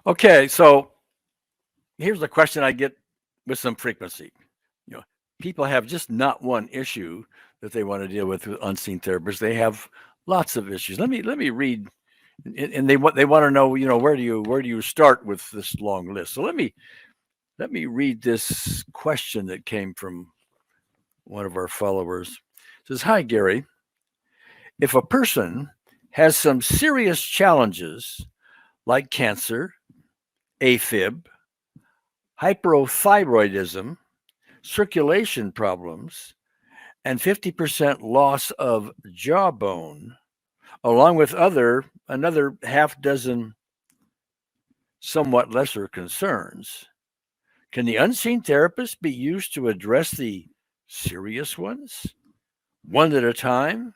Okay, so here's the question I get with some frequency. You know, people have just not one issue that they want to deal with unseen therapists. They have lots of issues. Let me read, and they want to know, where do you start with this long list. So let me read this question that came from one of our followers. It says, "Hi Gary, if a person has some serious challenges like cancer, AFib, hyperthyroidism, circulation problems, and 50% loss of jawbone, along with another half dozen somewhat lesser concerns. Can the unseen therapist be used to address the serious ones, one at a time?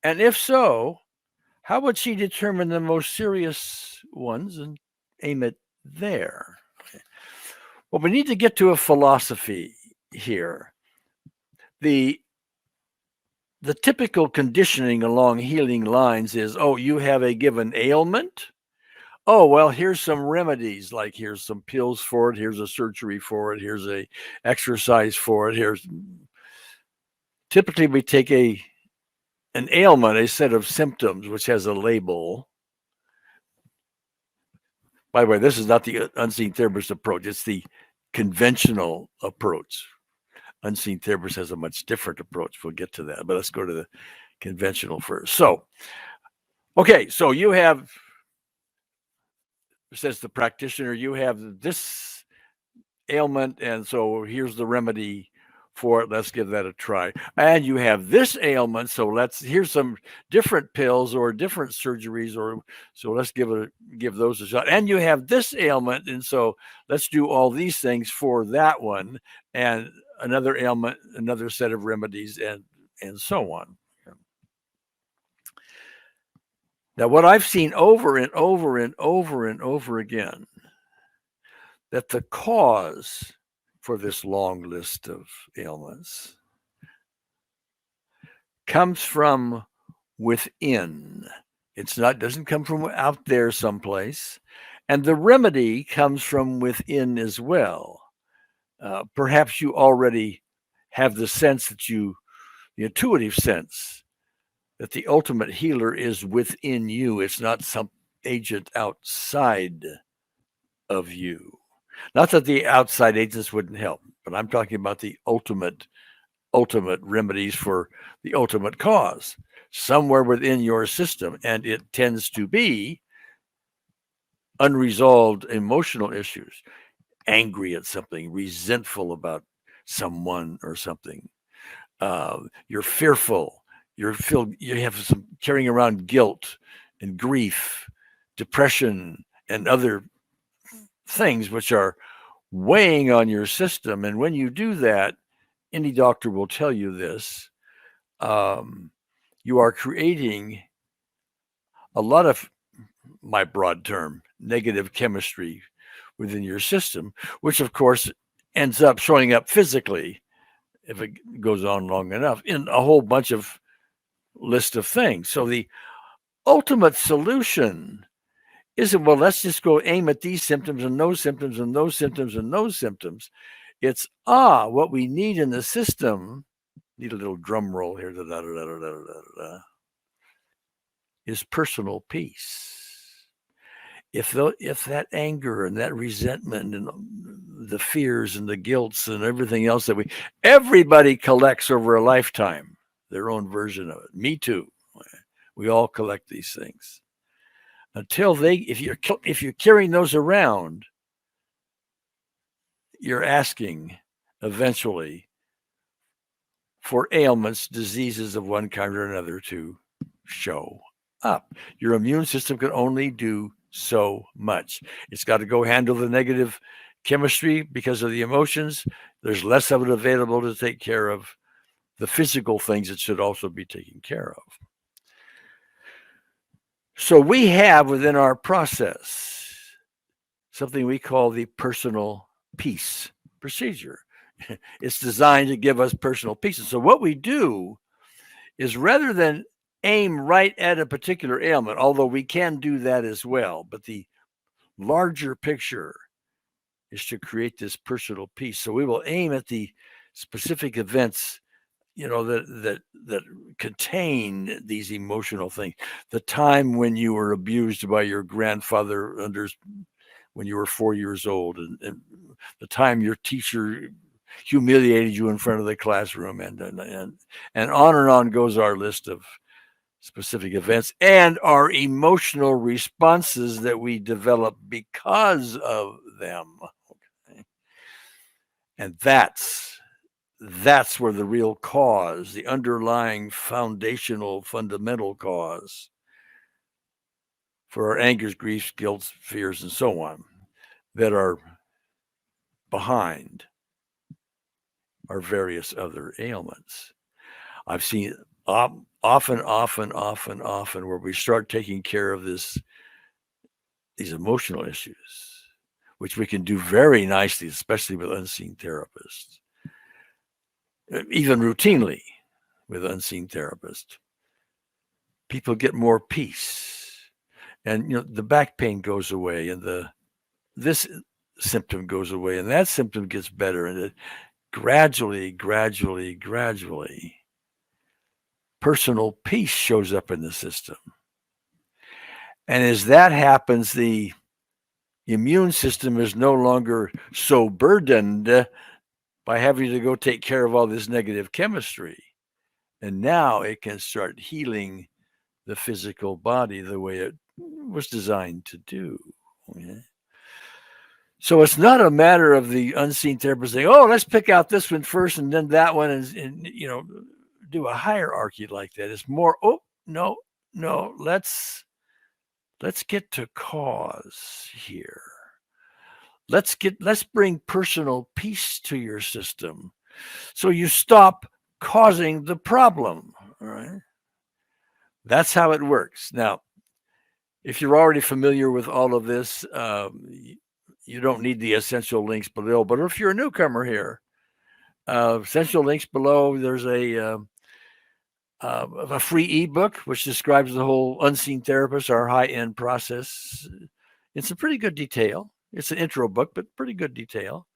And if so, how would she determine the most serious ones and aim it there?" Well, we need to get to a philosophy here. The the typical conditioning along healing lines is, oh, you have a given ailment. Oh, well, here's some remedies, like here's some pills for it, here's a surgery for it, here's a exercise for it. Here's typically we take an ailment, a set of symptoms which has a label. By the way, this is not the unseen therapist approach, it's the conventional approach. Unseen therapist has a much different approach. We'll get to that, but let's go to the conventional first. So, okay, so you have, says the practitioner, you have this ailment, and so here's the remedy for it. Let's give that a try. And you have this ailment, so here's some different pills or different surgeries, or so let's give those a shot. And you have this ailment, and so let's do all these things for that one, and another ailment, another set of remedies, and so on. Now, what I've seen over and over and over and over again, that the cause for this long list of ailments comes from within. Doesn't come from out there someplace, and the remedy comes from within as well. Perhaps you already have the sense the intuitive sense that the ultimate healer is within you. It's not some agent outside of you. Not that the outside agents wouldn't help, but I'm talking about the ultimate remedies for the ultimate cause somewhere within your system, and it tends to be unresolved emotional issues, angry at something, resentful about someone or something. You're fearful. You have some carrying around guilt and grief, depression, and other things which are weighing on your system. And when you do that, any doctor will tell you this. You are creating a lot of, my broad term, negative chemistry within your system, which of course ends up showing up physically if it goes on long enough in a whole bunch of list of things. So the ultimate solution isn't, well, let's just go aim at these symptoms and those symptoms and those symptoms and those symptoms. It's, what we need in the system, need a little drum roll here, is personal peace. If that anger and that resentment and the fears and the guilts and everything else that everybody collects over a lifetime, their own version of it. Me too. We all collect these things. Until if you're carrying those around, you're asking eventually for ailments, diseases of one kind or another to show up. Your immune system can only do so much. It's got to go handle the negative chemistry because of the emotions. There's less of it available to take care of the physical things that should also be taken care of. So we have within our process something we call the personal peace procedure. It's designed to give us personal peace. And so what we do is, rather than aim right at a particular ailment, although we can do that as well, but the larger picture is to create this personal peace. So we will aim at the specific events, that contain these emotional things. The time when you were abused by your grandfather when you were 4 years old, and the time your teacher humiliated you in front of the classroom, and on goes our list of specific events and our emotional responses that we develop because of them. Okay? And that's where the real cause, the underlying foundational fundamental cause for our angers, griefs, guilt, fears, and so on, that are behind our various other ailments. I've seen often where we start taking care of these emotional issues, which we can do very nicely, especially with unseen therapists, even routinely with unseen therapists. People get more peace, and the back pain goes away, and this symptom goes away, and that symptom gets better, and it gradually, personal peace shows up in the system. And as that happens, the immune system is no longer so burdened by having to go take care of all this negative chemistry. And now it can start healing the physical body the way it was designed to do. Okay? So it's not a matter of the unseen therapist saying, "Oh, let's pick out this one first and then that one," and do a hierarchy like that. It's more, "Oh, no, let's get to cause here. Let's bring personal peace to your system, so you stop causing the problem." All right. That's how it works. Now, if you're already familiar with all of this, you don't need the essential links below. But if you're a newcomer here, essential links below, there's a free ebook which describes the whole unseen therapist, our high-end process. It's a pretty good detail. It's an intro book, but pretty good detail.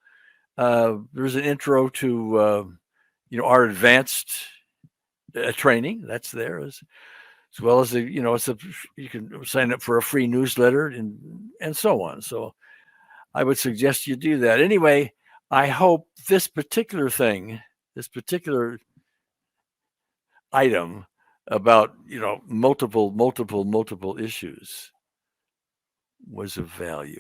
There's an intro to our advanced training. That's there, as well as you can sign up for a free newsletter and so on. So I would suggest you do that. Anyway, I hope this particular item about multiple issues was of value.